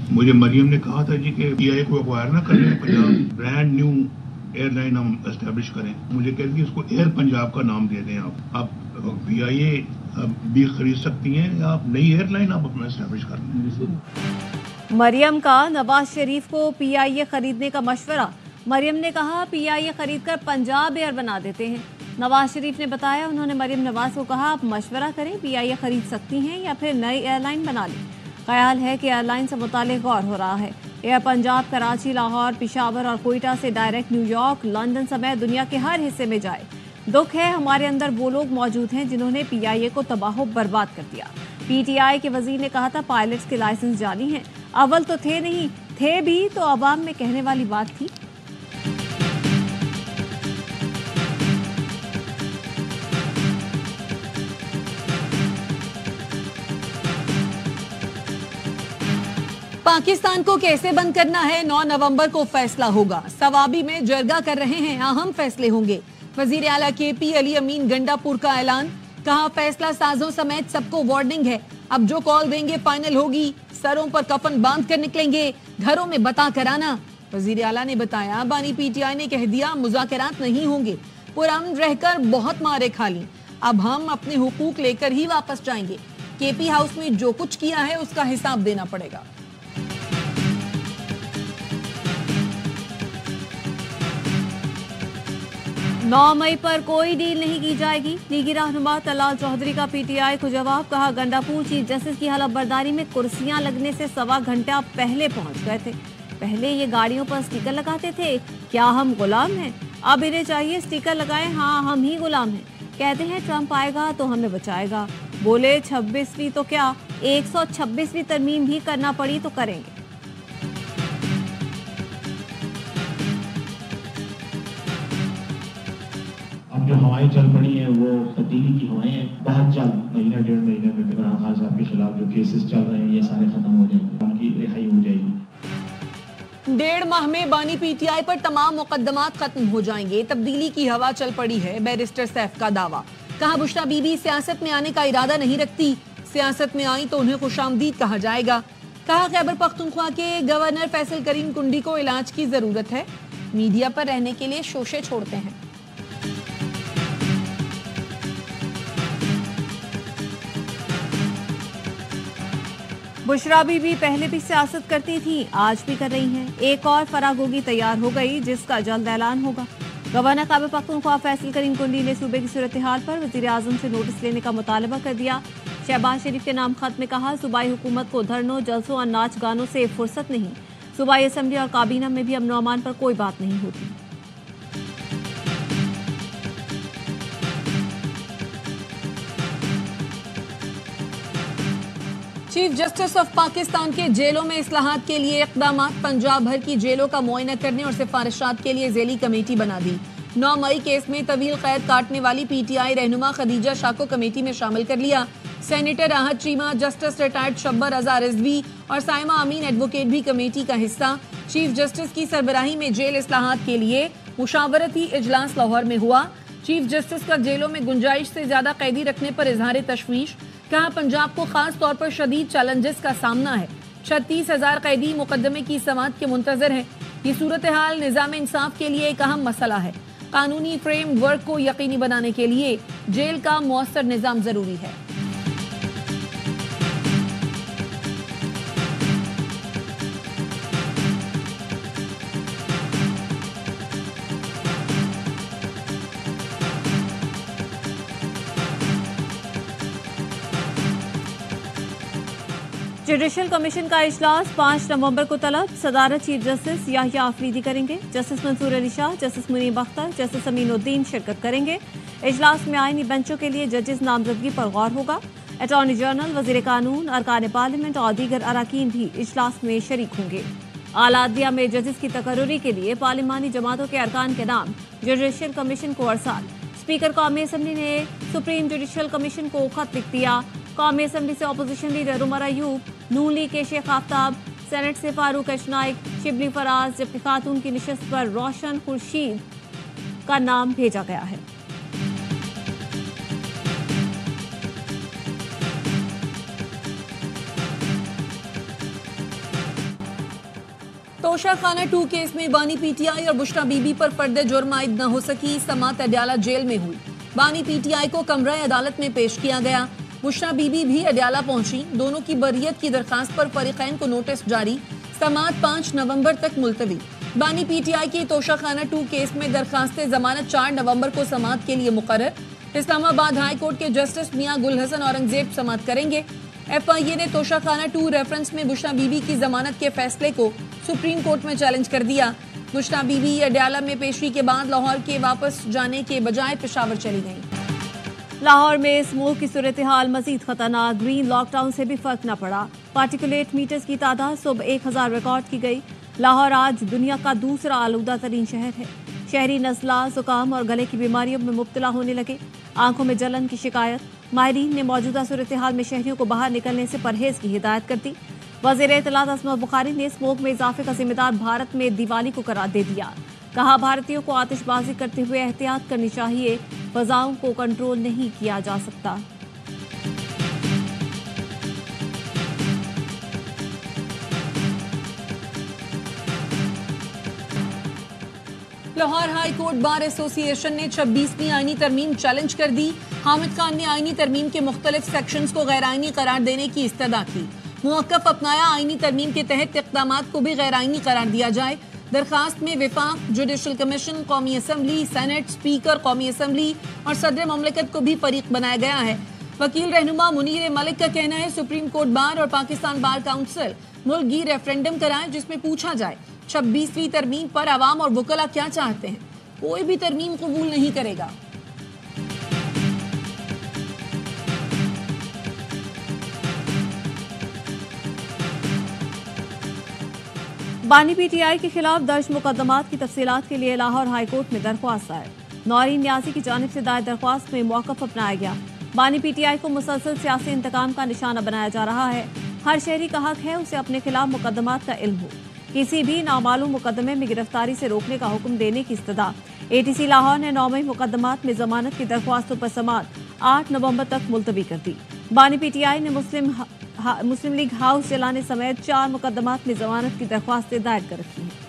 मुझे मरियम ने कहा था जी कि पीआईए को एक्वायर ना करें, पंजाब ब्रांड न्यू एयरलाइन हम एस्टेब्लिश करें। मुझे कहती है इसको एयर पंजाब का नाम दे दें आप पीआईए भी खरीद सकती हैं या आप नई एयरलाइन आप अपना एस्टेब्लिश कर लें। मरियम का नवाज शरीफ को पीआईए खरीदने का मशवरा। मरियम ने कहा पीआईए खरीदकर पंजाब एयर बना देते हैं। नवाज शरीफ ने बताया उन्होंने मरियम नवाज को कहा आप मशवरा करें, पीआईए खरीद सकती हैं या फिर नई एयरलाइन बना लें। ख्याल है कि एयरलाइन से मुतालिक गौर हो रहा है। एयर पंजाब कराची, लाहौर, पेशावर और कोयटा से डायरेक्ट न्यूयॉर्क, लंदन समेत दुनिया के हर हिस्से में जाए। दुख है हमारे अंदर वो लोग मौजूद हैं जिन्होंने पीआईए को तबाह बर्बाद कर दिया। पीटीआई के वजीर ने कहा था पायलट्स के लाइसेंस जाली हैं। अव्वल तो थे नहीं, थे भी तो अवाम में कहने वाली बात थी। पाकिस्तान को कैसे बंद करना है 9 नवंबर को फैसला होगा। सवाबी में जरगा कर रहे हैं, अहम फैसले होंगे। वजीर आला केपी अली अमीन गंडापुर का ऐलान, कहा फैसला साजों समेत सबको वार्निंग है, अब जो कॉल देंगे फाइनल होगी। सरों पर कफन बांध कर निकलेंगे, घरों में बता कर आना। वजीर आला ने बताया बानी पीटीआई ने कह दिया मुज़ाकरात नहीं होंगे, पुरअमन रहकर बहुत मारे खा ली, अब हम अपने हुकूक लेकर ही वापस जाएंगे। केपी हाउस में जो कुछ किया है उसका हिसाब देना पड़ेगा। 9 मई पर कोई डील नहीं की जाएगी। लीगी रहनुमा तलाल चौधरी का पीटीआई को जवाब, कहा गंडापुर चीफ जस्टिस की हलफबर्दारी में कुर्सियां लगने से सवा घंटा पहले पहुंच गए थे। पहले ये गाड़ियों पर स्टिकर लगाते थे, क्या हम गुलाम हैं? अब इन्हें चाहिए स्टिकर लगाएं, हाँ हम ही गुलाम हैं। कहते हैं ट्रंप आएगा तो हमें बचाएगा। बोले 26वीं तो क्या 126वीं तरमीम भी करना पड़ी तो करेंगे। जो हवाएं चल पड़ी हैं वो तब्दीली की हवाएं हैं। बहुत जल्द महीना 1.5 महीने में इमरान खान साहब के खिलाफ जो केसेस चल रहे हैं ये सारे खत्म हो जाएंगे, उनकी रिहाई हो जाएगी। 1.5 माह में बानी पीटीआई पर तमाम मुकदमात खत्म हो जाएंगे। तब्दीली की हवा चल पड़ी है, बैरिस्टर सैफ का दावा। कहा बुशरा बीबी सियासत में आने का इरादा नहीं रखती, सियासत में आई तो उन्हें खुशामदीद कहा जाएगा। कहा खैबर पख्तूनख्वा के गवर्नर फैसल करीम कुंडी को इलाज की जरूरत है, मीडिया पर रहने के लिए शोशे छोड़ते हैं। बुशरा बीबी पहले भी सियासत करती थी, आज भी कर रही हैं। एक और फरागोगी तैयार हो गई जिसका जल्द ऐलान होगा। गवर्नर खैबर पख्तूनख्वा फैसल करीम कुंडी ने सूबे की सूरत हाल पर वजीर आजम से नोटिस लेने का मुतालबा कर दिया। शहबाज शरीफ के नाम खत में कहा सूबाई हुकूमत को धरनों, जलसों और नाच गानों से फुर्सत नहीं। सूबाई असम्बली और काबीना में भी अमन व अमान पर कोई बात नहीं होती। चीफ जस्टिस ऑफ पाकिस्तान के जेलों में इस्लाहात के लिए इक़दाम। पंजाब भर की जेलों का मुआयना करने और सिफारिशात के लिए ज़ेली कमेटी बना दी। 9 मई केस में तवील कैद काटने वाली पीटीआई रहनुमा खदीजा शाह को कमेटी में शामिल कर लिया। सेनेटर राहत चीमा, जस्टिस रिटायर्ड शब्बर रजा रिजवी और साइमा अमीन एडवोकेट भी कमेटी का हिस्सा। चीफ जस्टिस की सरबराही में जेल इस्लाहात के लिए मुशावरती इजलास लाहौर में हुआ। चीफ जस्टिस का जेलों में गुंजाइश से ज्यादा कैदी रखने पर इजहार तशवीश। कहा पंजाब को खास तौर पर शदीद चैलेंजेस का सामना है। 36,000 कैदी मुकदमे की समाअत के मुंतजर है। ये सूरत हाल निजाम इंसाफ के लिए एक अहम मसला है। कानूनी फ्रेम वर्क को यकीनी बनाने के लिए जेल का मौसर निजाम जरूरी है। जुडिशल कमीशन का इजलास 5 नवंबर को तलब। सदारत चीफ जस्टिस याहिया आफरीदी करेंगे। Justice Mansoor Ali Shah, justice Muneeb Akhtar, justice Aminuddin शिरकत करेंगे। इजलास में आईनी बेंचों के लिए जजेस नामजदगी पर गौर होगा। अटॉर्नी जनरल, वजीर कानून, अरकान पार्लियामेंट और दीगर अराकीन भी इजलास में शरीक होंगे। आला अदलिया में जजेस की तकर्रुरी के लिए पार्लिमानी जमातों के अरकान के नाम जुडिशल कमीशन को अरसाल। स्पीकर कौमी असम्बली ने सुप्रीम जुडिशल कमीशन को खत लिख दिया। कौमी असम्बली से अपोजिशन लीडर उमर अयूब, नून लीग के शेख आफ्ताब, सेनेट से फारूक अशनाइक, शिबली फराज, जबकि खातून की निशस्त पर रोशन खुर्शीद का नाम भेजा गया है। तोशाखाना 2 केस में बानी पीटीआई और बुशरा बीबी पर फर्द जुर्म आयद न हो सकी। समात अडयाला जेल में हुई। बानी पीटीआई को कमरा अदालत में पेश किया गया। बुशरा बीबी भी अडयाला पहुंची। दोनों की बरियत की दरखास्त पर फरीकैन को नोटिस जारी। समात 5 नवंबर तक मुलतवी। बानी पीटीआई की तोशाखाना 2 केस में दरखास्त जमानत 4 नवंबर को समात के लिए मुकर्रर। इस्लामाबाद हाई कोर्ट के जस्टिस मियां गुल हसन औरंगजेब समात करेंगे। FIA ने तोशाखाना 2 रेफरेंस में बुशरा बीबी की जमानत के फैसले को सुप्रीम कोर्ट में चैलेंज कर दिया। बुशरा बीबी अडयाला में पेशी के बाद लाहौर के वापस जाने के बजाय पेशावर चली गईं। लाहौर में स्मोक की सूरत हाल मजीद खतरनाक। ग्रीन लॉकडाउन से भी फर्क न पड़ा। पार्टिकुलेट मीटर्स की तादाद सुबह 1000 रिकॉर्ड की गई। लाहौर आज दुनिया का दूसरा आलूदा तरीन शहर है। शहरी नज़ला, जुकाम और गले की बीमारियों में मुब्तला होने लगे। आंखों में जलन की शिकायत। माहिरीन ने मौजूदा सूरत हाल में शहरियों को बाहर निकलने से परहेज की हिदायत कर दी। वज़ीर इत्तलात असमत बुखारी ने स्मोक में इजाफे का जिम्मेदार भारत में दिवाली को करार दे दिया। कहा, भारतीयों को आतिशबाजी करते हुए एहतियात करनी चाहिए। फजाओं को कंट्रोल नहीं किया जा सकता। Lahore high court bar association ने 26वीं आईनी तरमीम चैलेंज कर दी। हामिद खान ने आईनी तरमीम के मुख्तलिफ सेक्शंस को गैर आईनी करार देने की इस्तदा की। मुवक्कफ अपनाया, आईनी तरमीम के तहत इक़दामात को भी गैर आईनी करार दिया जाए। दरखास्त में विफाक, जुडिशल कमीशन, कौमी असम्बली, सेनेट, स्पीकर कौमी असम्बली और सदर ममलिकत को भी फरीक बनाया गया है। वकील रहनुमा मुनीर मलिक का कहना है, सुप्रीम कोर्ट बार और पाकिस्तान बार काउंसिल मुल्की रेफरेंडम कराएं जिसमें पूछा जाए 26वीं तरमीम पर अवाम और वकला क्या चाहते हैं। कोई भी तरमीम कबूल नहीं करेगा। बानी पीटीआई के खिलाफ दर्ज मुकदमात की तफसीलात के लिए लाहौर हाई कोर्ट में दरख्वास्त दायर। नौरीन न्यासी की जानिब से दायर दरख्वास्त में मौक़िफ़ अपनाया गया। बानी पीटीआई को मुसलसल सियासी इंतकाम का निशाना बनाया जा रहा है। हर शहरी का हक है उसे अपने खिलाफ मुकदमात का इल्म हो। किसी भी नामालूम मुकदमे में गिरफ्तारी से रोकने का हुक्म देने की इस्तदा। ATC लाहौर ने 9 मई मुकदमात में जमानत की दरख्वास्तों पर समात 8 नवंबर तक मुलतवी कर दी। बानी पीटीआई ने मुस्लिम लीग हाउस जलाने समेत 4 मुकदमात में जमानत की दरख्वास्तें दायर कर रखी हैं।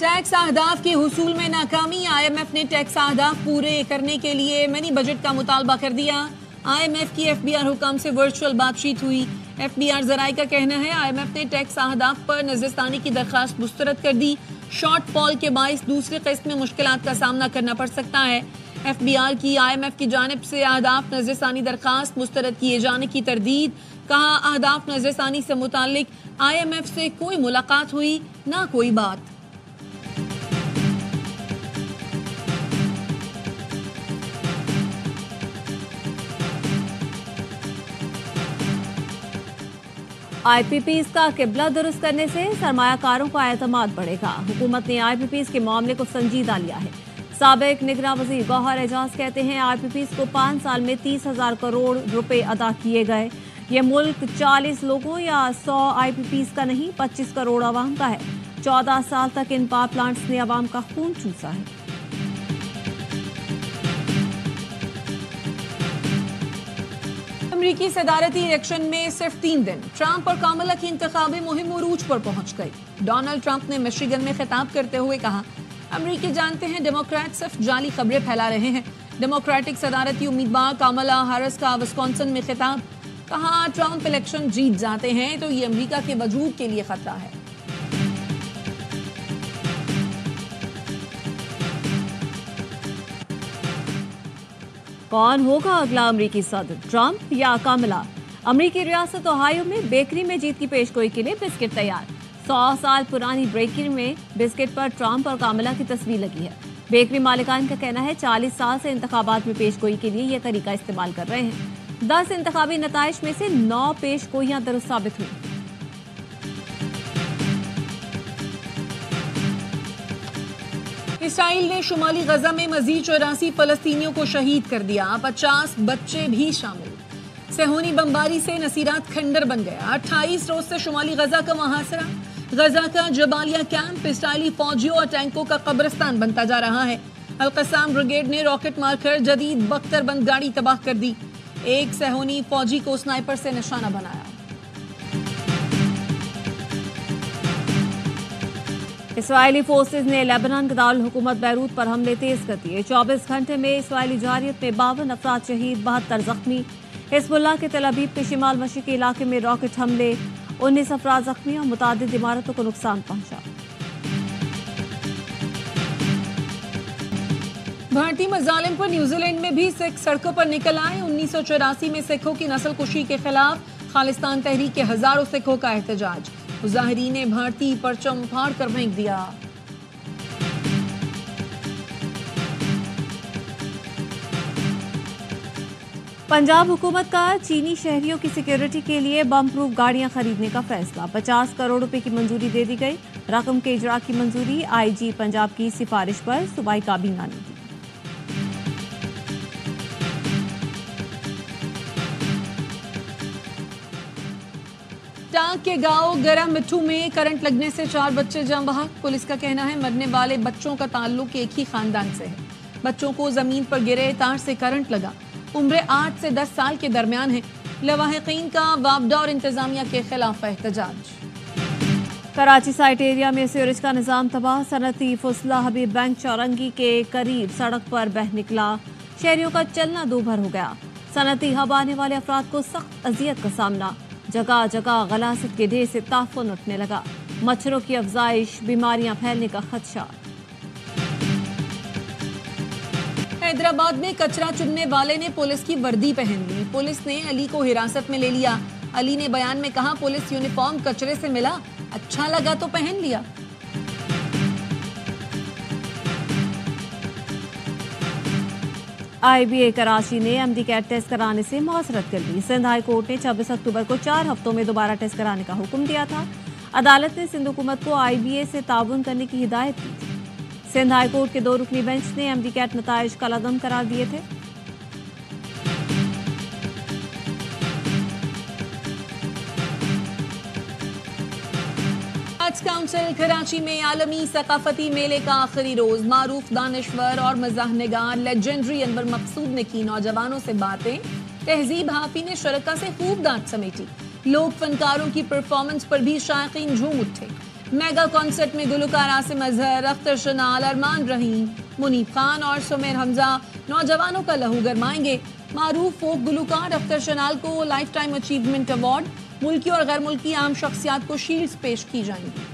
टैक्स अहदाफ के हुसूल में नाकामी। IMF ने टैक्स अहदाफ पूरे करने के लिए मिनी बजट का मुतालबा कर दिया। IMF की FBR हुकाम से वर्चुअल बातचीत हुई। FBR जराये का कहना है, IMF ने टैक्स अहदाफ पर नजरसानी की दरखास्त मुस्तरद कर दी। शॉर्टफॉल के बाइस दूसरी किस्त में मुश्किलात का सामना करना पड़ सकता है। FBR की IMF की जानिब से अहदाफ नजरसानी दरखास्त मुस्तरद किए जाने की तरदीद। कहा, अहदाफ नजरसानी से मुताल्लिक IMF से कोई मुलाकात हुई ना कोई बात। IPPs का किबला दुरुस्त करने से सरमायाकारों का एतमाद बढ़ेगा। हुकूमत ने IPPs के मामले को संजीदा लिया है। साबिक निगरान वज़ीर गौहर एजाज कहते हैं, IPPs को 5 साल में 30,000 करोड़ रुपए अदा किए गए। ये मुल्क 40 लोगों या 100 IPPs का नहीं, 25 करोड़ आवाम का है। 14 साल तक इन पावर प्लांट्स ने आवाम का खून चूसा है। अमरीकी सदारती इलेक्शन में सिर्फ 3 दिन, ट्रंप और कामला की इंतखाबी मुहिम उरूज पर पहुंच गई। डोनाल्ड ट्रंप ने मिशिगन में खिताब करते हुए कहा, अमरीकी जानते हैं डेमोक्रेट सिर्फ जाली खबरें फैला रहे हैं। डेमोक्रेटिक सदारती उम्मीदवार कामला हैरिस का विस्कॉन्सिन में खिताब। कहा, ट्रंप इलेक्शन जीत जाते हैं तो ये अमरीका के वजूद के लिए खतरा है। कौन होगा अगला अमरीकी सदर, ट्रंप या कामला? अमरीकी रियासत ओहायो में बेकरी में जीत की पेशगोई के लिए बिस्किट तैयार। 100 साल पुरानी बेकरी में बिस्किट पर ट्रंप और कामला की तस्वीर लगी है। बेकरी मालिकान का कहना है, 40 साल से इंतखाबात में पेशगोई के लिए यह तरीका इस्तेमाल कर रहे हैं। 10 इंतखाबी नताइज में से 9 पेशगोइयां दुरुस्त साबित हुई। इसराइल ने शुमाली गजा में मजीद 84 फलस्तीनियों को शहीद कर दिया। 50 बच्चे भी शामिल। सेहोनी बमबारी से नसीरात खंडर बन गया। 28 रोज से शुमाली गजा का मुहासरा। गजा का जबालिया कैंप इसराइली फौजियों और टैंकों का कब्रिस्तान बनता जा रहा है। अल-कसाम ब्रिगेड ने रॉकेट मारकर जदीद बख्तरबंद गाड़ी तबाह कर दी। एक सहूनी फौजी को स्नाइपर से निशाना बनाया। इसराइली फोर्सेज ने लेबनान के दारुल हुकूमत बैरूत पर हमले तेज कर दिए। 24 घंटे में इसराइली जारियत में 52 अफराद शहीद, 72 जख्मी। हिजबुल्लाह के तल अवीव के शिमाल मशरिकी इलाके में रॉकेट हमले, 19 अफराद जख्मी और मुतादिद इमारतों को नुकसान पहुंचा। भारतीय मजालिम पर न्यूजीलैंड में भी सिख सड़कों पर निकल आए। 1984 में सिखों की नस्ल कुशी के खिलाफ खालिस्तान तहरीक के हजारों सिखों का एहतजाज। मुजाहिरीन ने भारतीय परचम फाड़ कर फेंक दिया। पंजाब हुकूमत का चीनी शहरियों की सिक्योरिटी के लिए बम प्रूफ गाड़ियां खरीदने का फैसला। 50 करोड़ रुपए की मंजूरी दे दी गई। रकम के इजरा की मंजूरी आईजी पंजाब की सिफारिश पर सूबाई काबीना ने दी। टांग के गांव गरा मिठू में करंट लगने से 4 बच्चे जान बहक। पुलिस का कहना है मरने वाले बच्चों का ताल्लुक एक ही खानदान से है। बच्चों को जमीन पर गिरे तार से करंट लगा। उम्र 8 से 10 साल के दरमियान है। लवाहिकीन का वापडा और इंतजामिया के खिलाफ एहतजाज। कराची साइट एरिया में सीवरेज का निजाम तबाह। सनती फुसला हबीब बैंक चौरंगी के करीब सड़क पर बह निकला। शहरियों का चलना दूभर हो गया। सनती हब आने वाले अफराद को सख्त अजियत का सामना। जगह जगह गलासत के ढेर से ताफुन उठने लगा। मच्छरों की अफजाइश, बीमारियां फैलने का खदशा। हैदराबाद में कचरा चुनने वाले ने पुलिस की वर्दी पहन ली। पुलिस ने अली को हिरासत में ले लिया। अली ने बयान में कहा, पुलिस यूनिफॉर्म कचरे से मिला, अच्छा लगा तो पहन लिया। IBA कराची ने MD कैट टेस्ट कराने से मुआसरत कर दी। सिंध हाई कोर्ट ने 26 अक्टूबर को 4 हफ्तों में दोबारा टेस्ट कराने का हुक्म दिया था। अदालत ने सिंध हुकूमत को IBA से ताउन करने की हिदायत की थी। सिंध हाई कोर्ट के 2 रुकनी बेंच ने MD कैट नताइज कलअदम करार दिए थे। आर्ट्स काउंसिल कराची में आलमी सकाफती मेले का आखिरी रोज। मारूफ दानिश्वर और मज़ाहनिगार लेजेंडरी अनवर मकसूद ने की नौजवानों से बातें। तहजीब हाफी ने शरका से खूब दांत समेटी। लोक फनकारों की परफॉर्मेंस पर भी शायकीन झूम उठे। मेगा कॉन्सर्ट में गुलकार आसिम अजहर, अख्तर शनाल, अरमान रहीम, मुनीब खान और सुमेर हमजा नौजवानों का लहू गरमाएंगे। मारूफ फोक गुलकार अख्तर शनाल को लाइफ टाइम अचीवमेंट अवार्ड, मुल्की और गैर मुल्की आम शख्सियात को शील्ड्स पेश की जाएंगी।